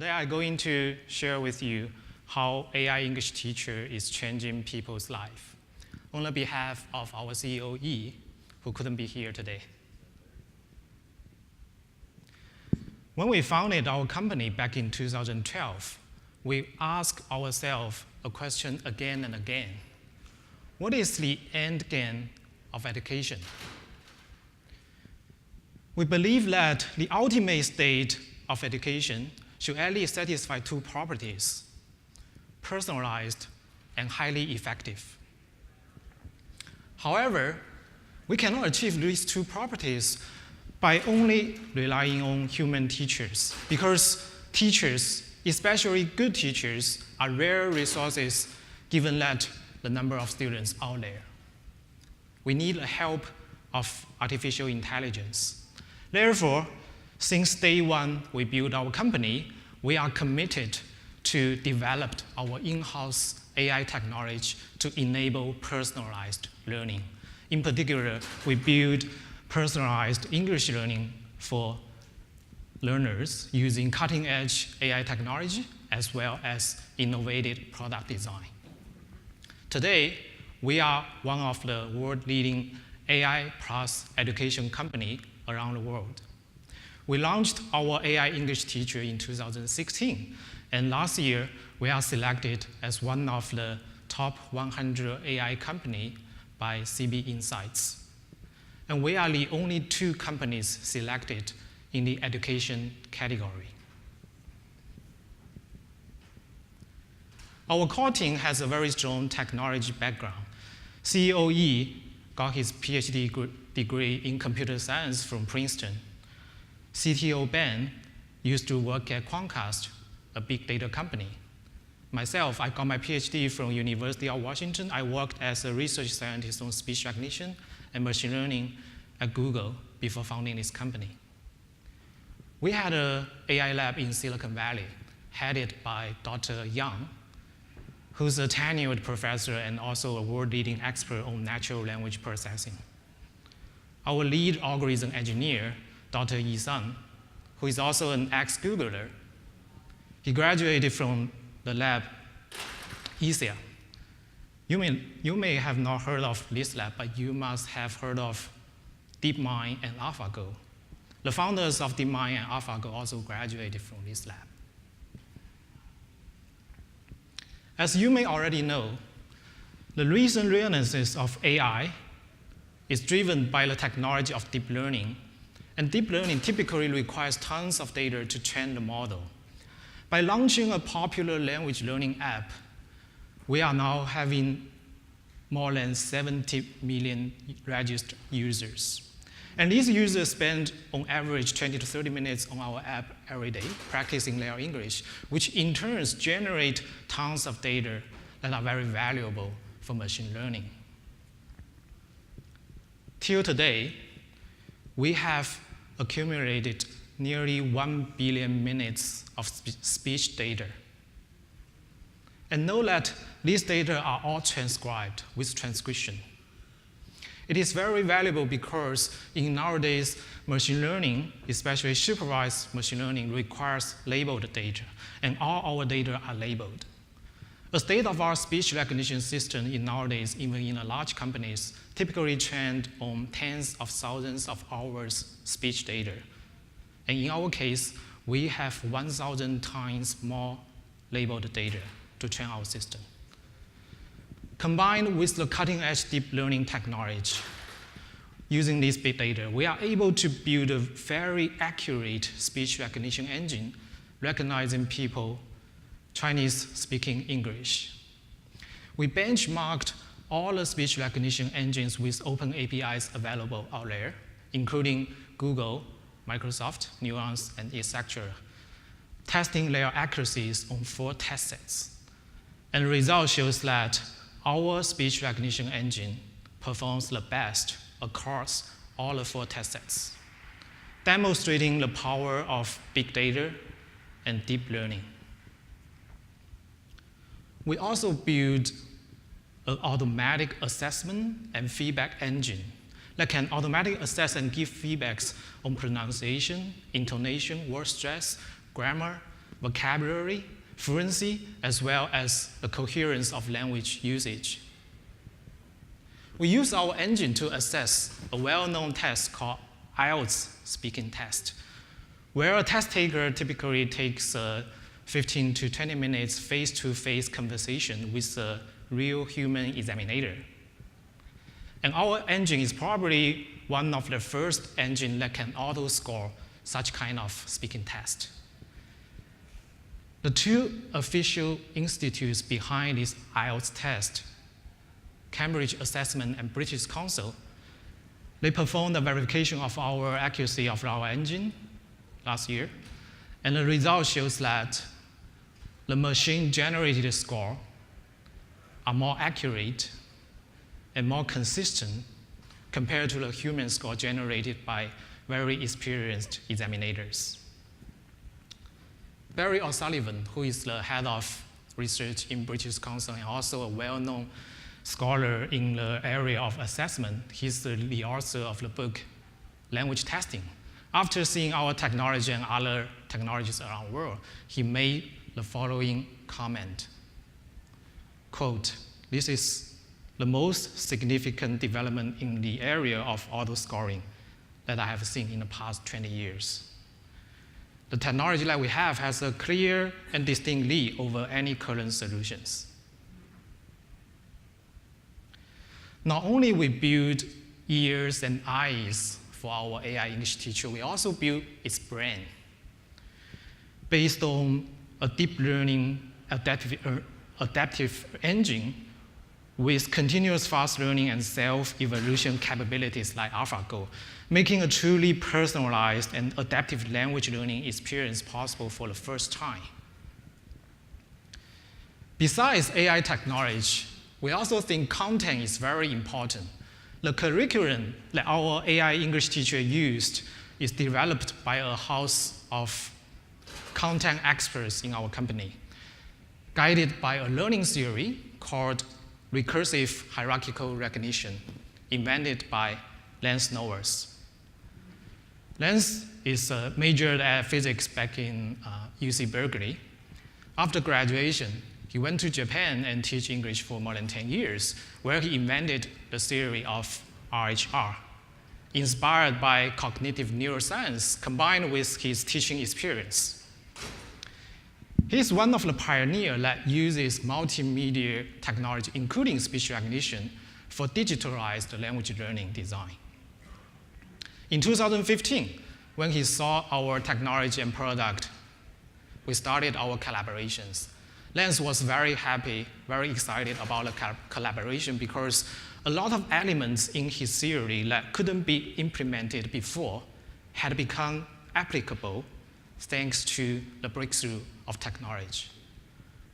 Today I'm going to share with you how AI English teacher is changing people's life on the behalf of our CEO, Yi, who couldn't be here today. When we founded our company back in 2012, we asked ourselves a question again and again. What is the end game of education? We believe that the ultimate state of education should at least satisfy two properties: personalized and highly effective. However, we cannot achieve these two properties by only relying on human teachers, because teachers, especially good teachers, are rare resources given that the number of students out there. We need the help of artificial intelligence. Therefore, since day one we built our company, we are committed to develop our in-house AI technology to enable personalized learning. In particular, we build personalized English learning for learners using cutting-edge AI technology as well as innovative product design. Today, we are one of the world-leading AI plus education company around the world. We launched our AI English teacher in 2016, and last year, we are selected as one of the top 100 AI company by CB Insights. And we are the only two companies selected in the education category. Our core team has a very strong technology background. CEO Yi got his PhD degree in computer science from Princeton. CTO Ben used to work at Quantcast, a big data company. Myself, I got my PhD from University of Washington. I worked as a research scientist on speech recognition and machine learning at Google before founding this company. We had an AI lab in Silicon Valley, headed by Dr. Yang, who's a tenured professor and also a world-leading expert on natural language processing. Our lead algorithm engineer, Dr. Yi Sun, who is also an ex-Googler, he graduated from the lab ESIA. You may have not heard of this lab, but you must have heard of DeepMind and AlphaGo. The founders of DeepMind and AlphaGo also graduated from this lab. As you may already know, the recent renaissance of AI is driven by the technology of deep learning. And deep learning typically requires tons of data to train the model. By launching a popular language learning app, we are now having more than 70 million registered users. And these users spend on average 20 to 30 minutes on our app every day practicing their English, which in turn generate tons of data that are very valuable for machine learning. Till today, we have accumulated nearly 1 billion minutes of speech data. And know that these data are all transcribed with transcription. It is very valuable because in nowadays, machine learning, especially supervised machine learning, requires labeled data, and all our data are labeled. A state-of-the-art speech recognition system in nowadays, even in large companies, typically trained on tens of thousands of hours speech data. And in our case, we have 1,000 times more labeled data to train our system. Combined with the cutting-edge deep learning technology, using this big data, we are able to build a very accurate speech recognition engine, recognizing people Chinese speaking English. We benchmarked all the speech recognition engines with open APIs available out there, including Google, Microsoft, Nuance, and etc., testing their accuracies on 4 test sets. And the result shows that our speech recognition engine performs the best across all the 4 test sets, demonstrating the power of big data and deep learning. We also build an automatic assessment and feedback engine that can automatically assess and give feedbacks on pronunciation, intonation, word stress, grammar, vocabulary, fluency, as well as the coherence of language usage. We use our engine to assess a well-known test called IELTS speaking test, where a test taker typically takes a 15 to 20 minutes face-to-face conversation with a real human examiner. And our engine is probably one of the first engines that can auto-score such kind of speaking test. The two official institutes behind this IELTS test, Cambridge Assessment and British Council, they performed the verification of our accuracy of our engine last year, and the result shows that the machine-generated score are more accurate and more consistent compared to the human score generated by very experienced examiners. Barry O'Sullivan, who is the head of research in British Council and also a well-known scholar in the area of assessment, he's the author of the book Language Testing. After seeing our technology and other technologies around the world, he made the following comment, quote, "This is the most significant development in the area of auto-scoring that I have seen in the past 20 years. The technology that we have has a clear and distinct lead over any current solutions." Not only we build ears and eyes for our AI English teacher, we also build its brain based on a deep learning adaptive engine with continuous fast learning and self-evolution capabilities like AlphaGo, making a truly personalized and adaptive language learning experience possible for the first time. Besides AI technology, we also think content is very important. The curriculum that our AI English teacher used is developed by a house of content experts in our company, guided by a learning theory called recursive hierarchical recognition, invented by Lance Norris. Lance is majored at physics back in UC Berkeley. After graduation, he went to Japan and taught English for more than 10 years, where he invented the theory of RHR, inspired by cognitive neuroscience combined with his teaching experience. He's one of the pioneers that uses multimedia technology, including speech recognition, for digitalized language learning design. In 2015, when he saw our technology and product, we started our collaborations. Lance was very happy, very excited about the collaboration because a lot of elements in his theory that couldn't be implemented before had become applicable thanks to the breakthrough of technology.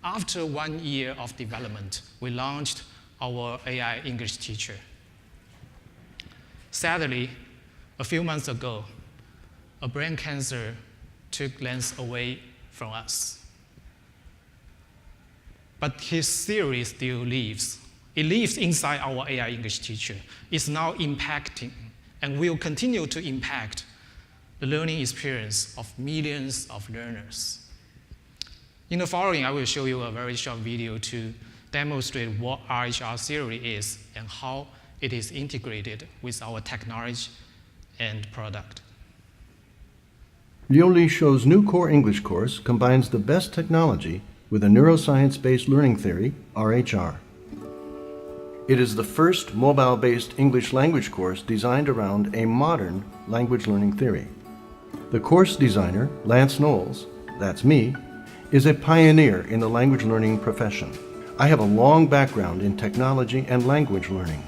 After 1 year of development, we launched our AI English teacher. Sadly, a few months ago, a brain cancer took Lance away from us. But his theory still lives. It lives inside our AI English teacher. It's now impacting and will continue to impact the learning experience of millions of learners. In the following, I will show you a very short video to demonstrate what RHR theory is and how it is integrated with our technology and product. Liulishuo's new core English course combines the best technology with a neuroscience-based learning theory, RHR. It is the first mobile-based English language course designed around a modern language learning theory. The course designer, Lance Knowles, that's me, is a pioneer in the language learning profession. I have a long background in technology and language learning.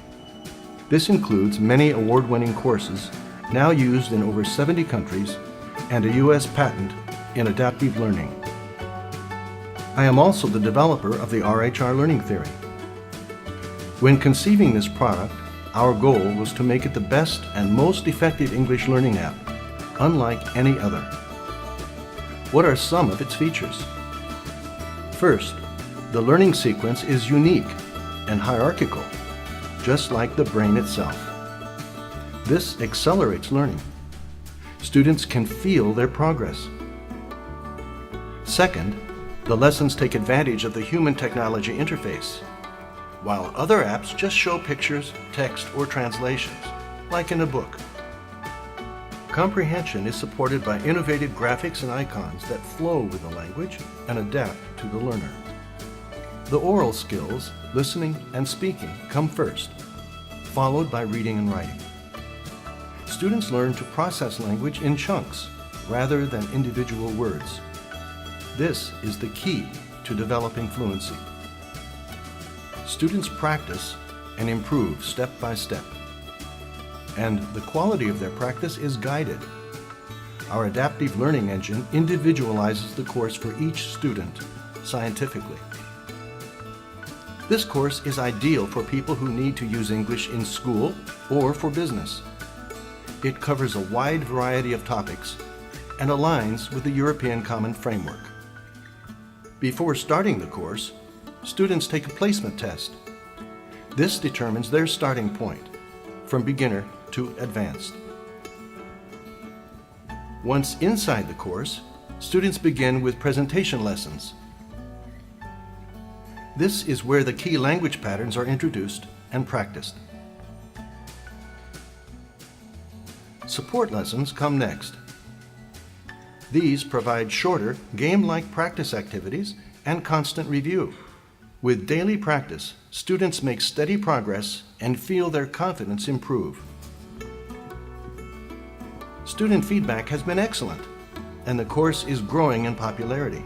This includes many award-winning courses now used in over 70 countries and a U.S. patent in adaptive learning. I am also the developer of the RHR Learning Theory. When conceiving this product, our goal was to make it the best and most effective English learning app, unlike any other. What are some of its features? First, the learning sequence is unique and hierarchical, just like the brain itself. This accelerates learning. Students can feel their progress. Second, the lessons take advantage of the human-technology interface, while other apps just show pictures, text, or translations, like in a book. Comprehension is supported by innovative graphics and icons that flow with the language and adapt to the learner. The oral skills, listening and speaking, come first, followed by reading and writing. Students learn to process language in chunks rather than individual words. This is the key to developing fluency. Students practice and improve step by step, and the quality of their practice is guided. Our adaptive learning engine individualizes the course for each student scientifically. This course is ideal for people who need to use English in school or for business. It covers a wide variety of topics and aligns with the European Common Framework. Before starting the course, students take a placement test. This determines their starting point, from beginner to advanced. Once inside the course, students begin with presentation lessons. This is where the key language patterns are introduced and practiced. Support lessons come next. These provide shorter, game-like practice activities and constant review. With daily practice, students make steady progress and feel their confidence improve. Student feedback has been excellent, and the course is growing in popularity.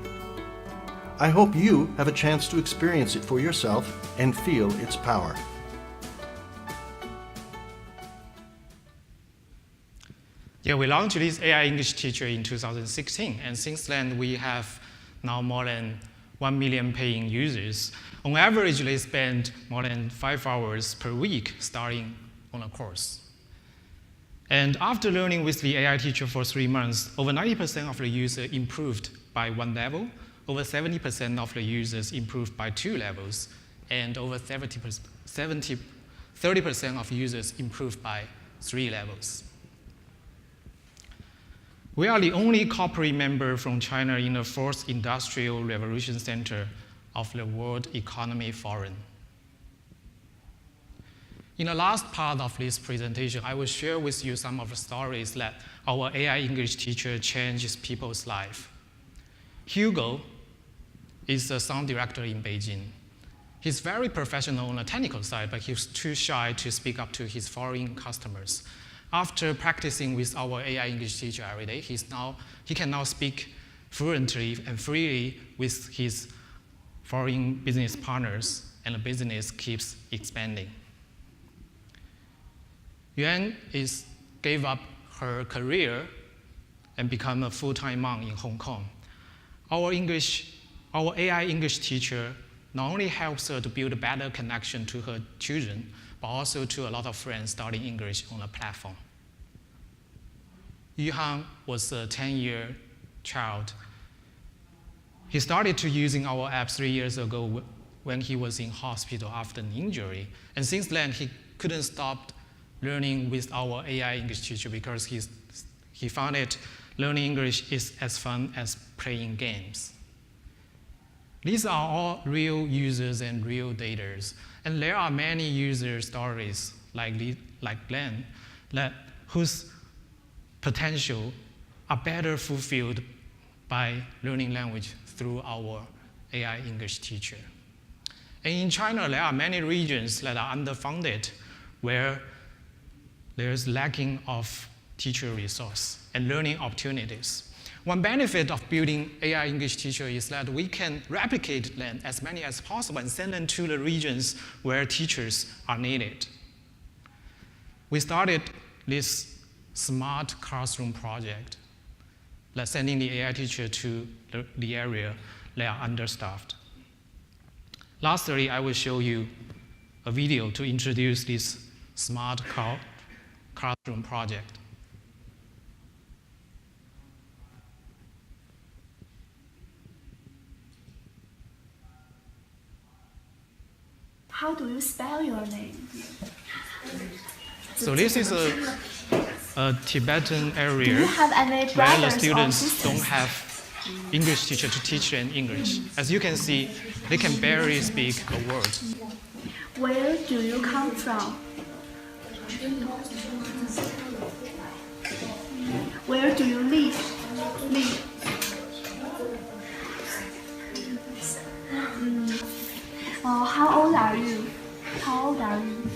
I hope you have a chance to experience it for yourself and feel its power. Yeah, we launched this AI English teacher in 2016, and since then we have now more than 1 million paying users. On average, they spend more than 5 hours per week starting on a course. And after learning with the AI teacher for 3 months, over 90% of the users improved by 1 level, over 70% of the users improved by 2 levels, and over 30% of users improved by 3 levels. We are the only corporate member from China in the 4th Industrial Revolution Center of the World Economic Forum. In the last part of this presentation, I will share with you some of the stories that our AI English teacher changes people's life. Hugo is a sound director in Beijing. He's very professional on the technical side, but he's too shy to speak up to his foreign customers. After practicing with our AI English teacher every day, he can now speak fluently and freely with his foreign business partners, and the business keeps expanding. Yuan gave up her career and became a full-time mom in Hong Kong. Our AI English teacher not only helps her to build a better connection to her children, but also to a lot of friends studying English on the platform. Yuhan was a 10-year child. He started to using our app 3 years ago when he was in hospital after an injury. And since then, he couldn't stop learning with our AI English teacher because he found it learning English is as fun as playing games. These are all real users and real daters. And there are many user stories like Glenn whose potential are better fulfilled by learning language through our AI English teacher. And in China, there are many regions that are underfunded where there's lacking of teacher resource and learning opportunities. One benefit of building AI English teacher is that we can replicate them as many as possible and send them to the regions where teachers are needed. We started this smart classroom project, like sending the AI teacher to the area that are understaffed. Lastly, I will show you a video to introduce this smart classroom project. How do you spell your name? So this is a Tibetan area Do you have any where the brothers or students sisters? don't have English teacher to teach them English. As you can see, they can barely speak a word. Where do you come from? Where do you live? How old are you? How old are you?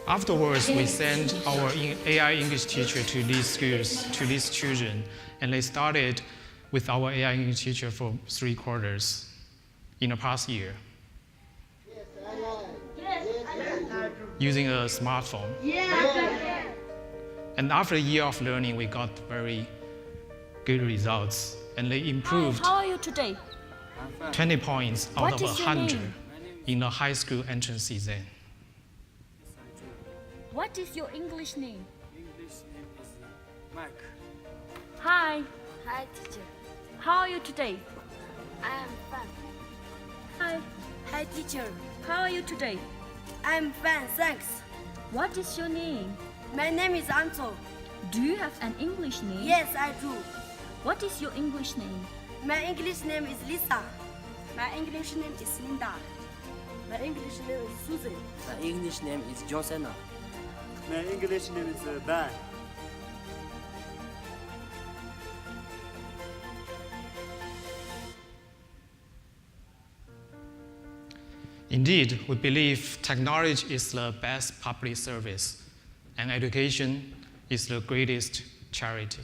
Afterwards, we sent our AI English teacher to these schools, to these children, and they started with our AI English teacher for 3 quarters in the past year, using a smartphone. And after a year of learning, we got very good results, and they improved How are you today? 20 points out What of is your 100 name? in the high school entrance exam. What is your English name? English name is Mike. Hi. Hi, teacher. How are you today? I am fine. Hi. Hi, teacher. How are you today? I'm fine, thanks. What is your name? My name is Anto. Do you have an English name? Yes, I do. What is your English name? My English name is Lisa. My English name is Linda. My English name is Susan. My English name is Johnson. My English name is Dan. Indeed, we believe technology is the best public service, and education is the greatest charity.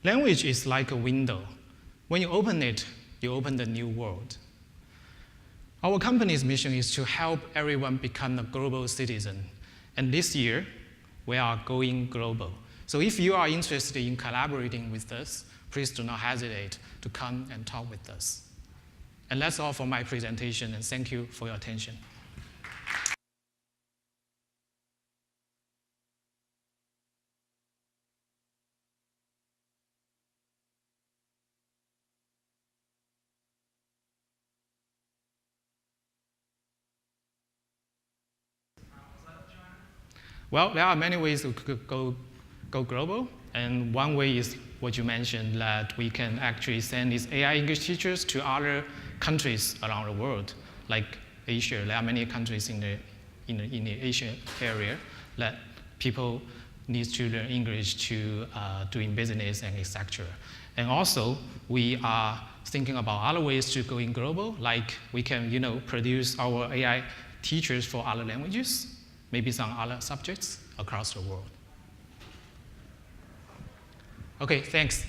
Language is like a window. When you open it, you open the new world. Our company's mission is to help everyone become a global citizen. And this year, we are going global. So if you are interested in collaborating with us, please do not hesitate to come and talk with us. And that's all for my presentation, and thank you for your attention. Well, there are many ways to go global, and one way is what you mentioned, that we can actually send these AI English teachers to other countries around the world, like Asia. There are many countries in the Asian area that people need to learn English to doing business and etc. And also, we are thinking about other ways to going global, like we can produce our AI teachers for other languages, maybe some other subjects across the world. Okay, thanks.